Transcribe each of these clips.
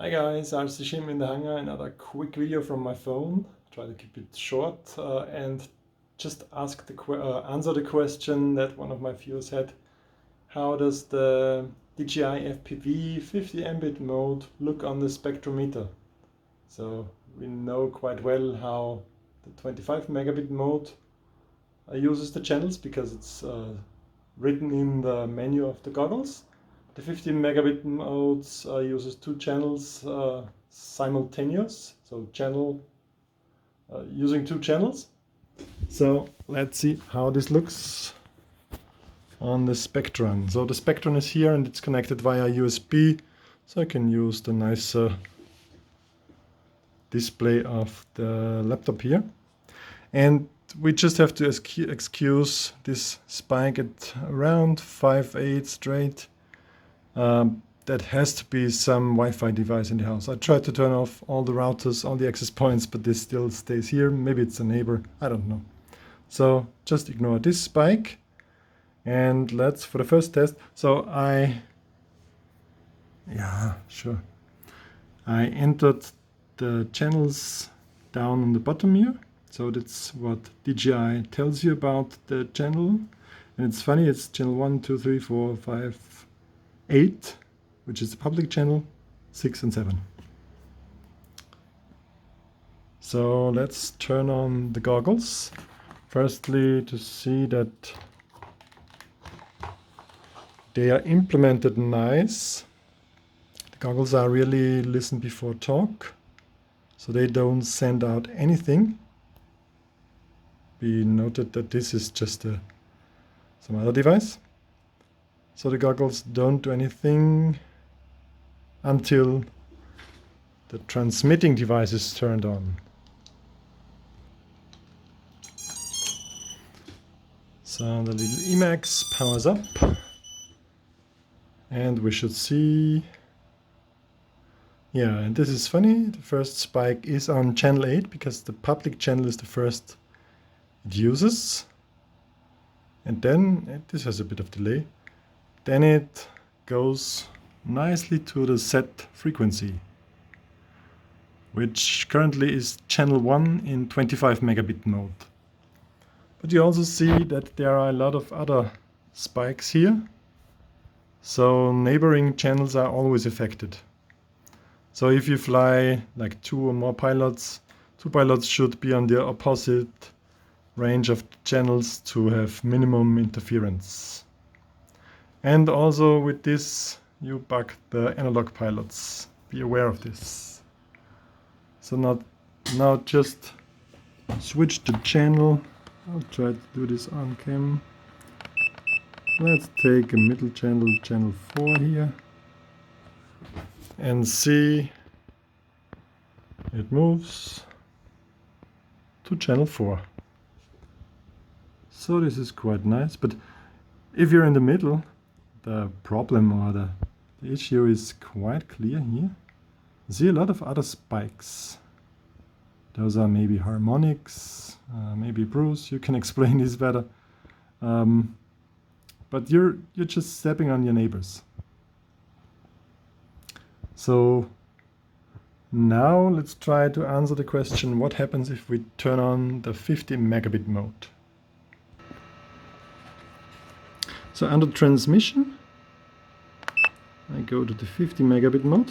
Hi guys, RCSchim in the hangar. Another quick video from my phone. Try to keep it short and just answer the question that one of my viewers had. How does the DJI FPV 50 Mbit mode look on the spectrometer? So we know quite well how the 25 megabit mode uses the channels because it's written in the menu of the goggles. The 15 megabit modes uses two channels simultaneous, so using two channels. So let's see how this looks on the Spectrum. So the Spectrum is here and it's connected via USB, so I can use the nice display of the laptop here. And we just have to excuse this spike at around 5.8 straight. That has to be some Wi-Fi device in the house. I tried to turn off all the routers, all the access points, but this still stays here. Maybe it's a neighbor, I don't know. So just ignore this spike. And let's, for the first test, so I entered the channels down on the bottom here. So that's what DJI tells you about the channel. And it's funny, it's channel 1, 2, 3, 4, 5, 8, which is the public channel, 6 and 7. So let's turn on the goggles. Firstly, to see that they are implemented nice. The goggles are really listen before talk, so they don't send out anything. Be noted that this is just some other device. So the goggles don't do anything until the transmitting device is turned on. So the little Emacs powers up and we should see, yeah, and this is funny, the first spike is on channel 8 because the public channel is the first it uses, and then this has a bit of delay. Then it goes nicely to the set frequency, which currently is channel 1 in 25 megabit mode. But you also see that there are a lot of other spikes here. So neighboring channels are always affected. So if you fly like two or more pilots, two pilots should be on the opposite range of channels to have minimum interference. And also with this, you bug the analog pilots. Be aware of this. So now just switch the channel. I'll try to do this on cam. Let's take a middle channel, channel 4 here, and see it moves to channel 4. So this is quite nice, but if you're in the middle, the problem or the issue is quite clear here. You see a lot of other spikes. Those are maybe harmonics, maybe Bruce, you can explain this better. But you're just stepping on your neighbors. So now let's try to answer the question, what happens if we turn on the 50 megabit mode? So under transmission, I go to the 50 megabit mode.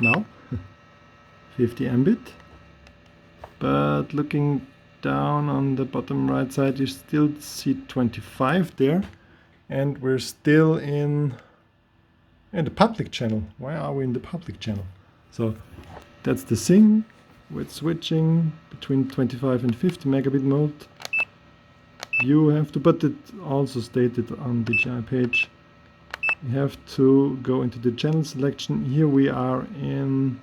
Now 50 Mbit, but looking down on the bottom right side, you still see 25 there, and we're still in the public channel. Why are we in the public channel? So that's the thing with switching between 25 and 50 megabit mode. You have to, but it also stated on the DJI page, you have to go into the channel selection. Here we are in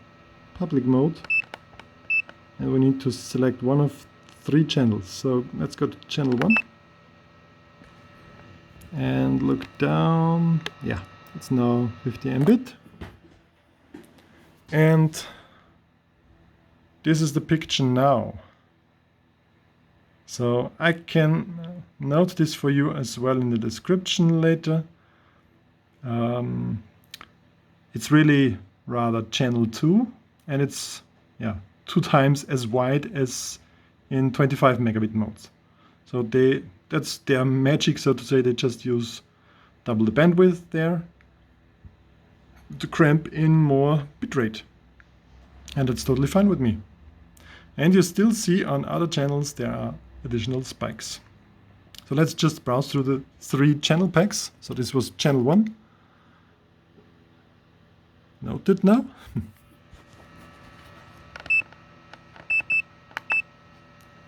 public mode and we need to select one of 3 channels. So let's go to channel 1 and look down. Yeah, it's now 50 Mbit. And this is the picture now. So I can note this for you as well in the description later. It's really rather channel 2, and it's 2 times as wide as in 25 megabit modes. So that's their magic, so to say. They just use double the bandwidth there to cramp in more bitrate. And that's totally fine with me. And you still see on other channels there are additional spikes. So let's just browse through the 3 channel packs. So this was channel 1. Noted now.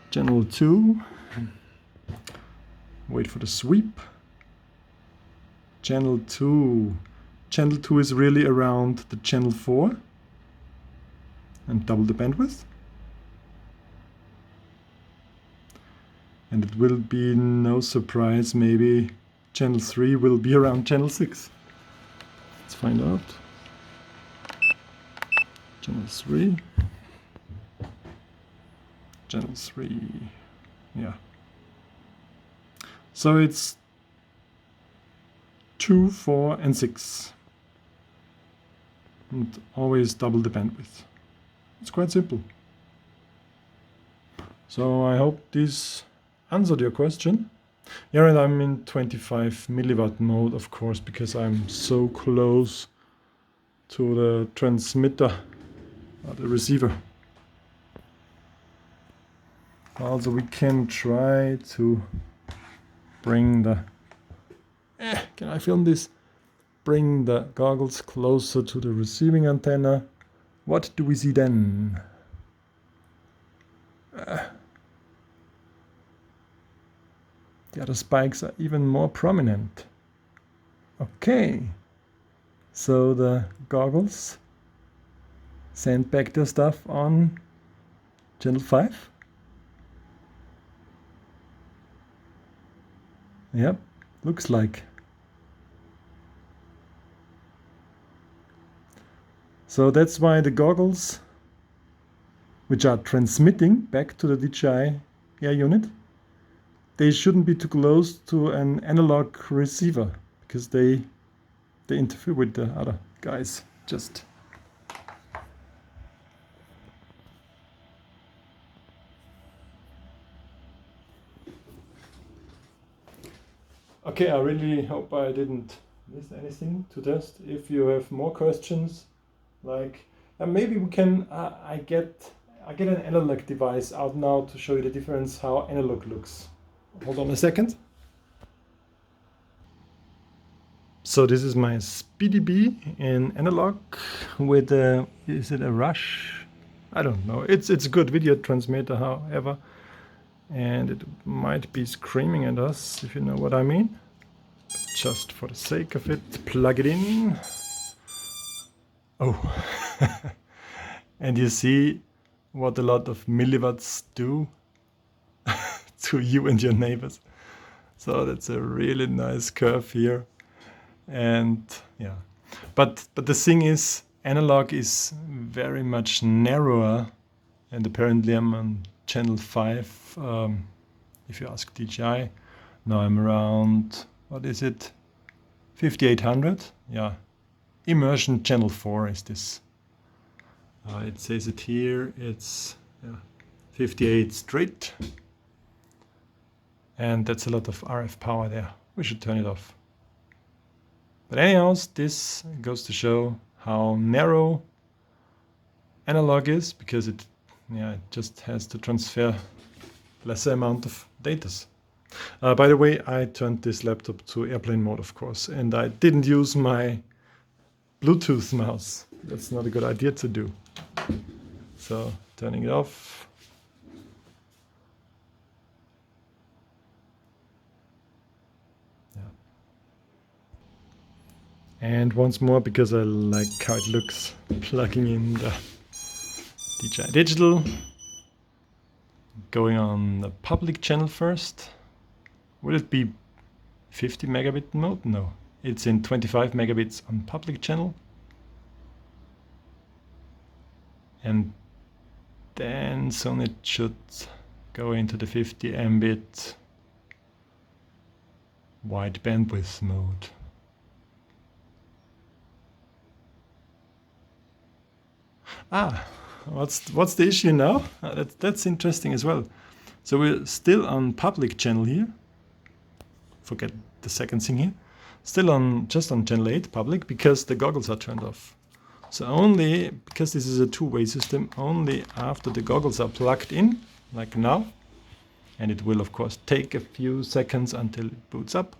Channel 2. Wait for the sweep. Channel 2. Channel 2 is really around the channel 4. And double the bandwidth. And it will be no surprise, maybe channel 3 will be around channel 6. Let's find out. Channel 3. Channel 3. Yeah. So it's 2, 4, and 6. And always double the bandwidth. It's quite simple. So I hope this answered your question. Yeah, and I'm in 25 milliwatt mode, of course, because I'm so close to the transmitter, the receiver. Also, we can try to bring the... can I film this? Bring the goggles closer to the receiving antenna. What do we see then? The other spikes are even more prominent. Okay, so the goggles send back their stuff on channel 5. Yep, looks like. So that's why the goggles, which are transmitting back to the DJI Air unit, they shouldn't be too close to an analog receiver, because they interfere with the other guys. Just okay, I really hope I didn't miss anything to test. If you have more questions, like maybe we can I get an analog device out now to show you the difference how analog looks. Hold on a second. So this is my SpeedyB in analog with is it a Rush? I don't know. It's a good video transmitter, however, and it might be screaming at us, if you know what I mean. Just for the sake of it, plug it in. Oh, and you see what a lot of milliwatts do to you and your neighbors. So that's a really nice curve here. And yeah, but the thing is, analog is very much narrower, and apparently I'm on channel 5. If you ask DJI, now I'm around, what is it, 5800? Yeah, immersion channel 4 is this. It says it here, it's 58 straight, and that's a lot of RF power there. We should turn it off. But anyhow, this goes to show how narrow analog is, because it just has to transfer lesser amount of data. By the way, I turned this laptop to airplane mode, of course, and I didn't use my Bluetooth mouse. That's not a good idea to do. So turning it off. And once more, because I like how it looks, plugging in the DJI Digital. Going on the public channel first. Will it be 50 megabit mode? No, it's in 25 megabits on public channel. And then soon it should go into the 50 Mbit wide bandwidth mode. What's the issue now? That's interesting as well. So we're still on public channel here. Forget the second thing here. Still on just on channel 8 public because the goggles are turned off. So only because this is a two-way system, only after the goggles are plugged in, like now, and it will of course take a few seconds until it boots up.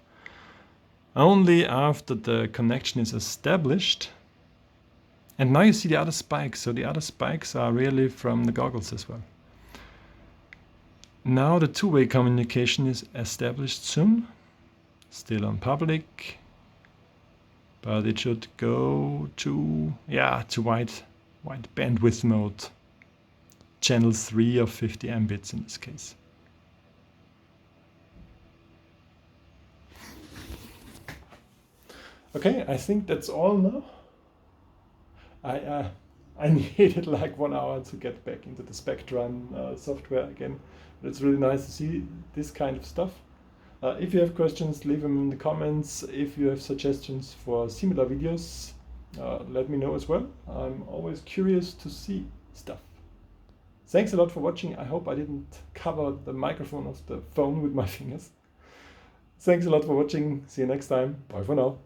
Only after the connection is established. And now you see the other spikes. So the other spikes are really from the goggles as well. Now the two-way communication is established soon. Still on public. But it should go to wide bandwidth mode. Channel 3 of 50 Mbits in this case. Okay, I think that's all now. I needed like 1 hour to get back into the Spectrum software again. But it's really nice to see this kind of stuff. If you have questions, leave them in the comments. If you have suggestions for similar videos, let me know as well. I'm always curious to see stuff. Thanks a lot for watching. I hope I didn't cover the microphone of the phone with my fingers. Thanks a lot for watching. See you next time. Bye for now.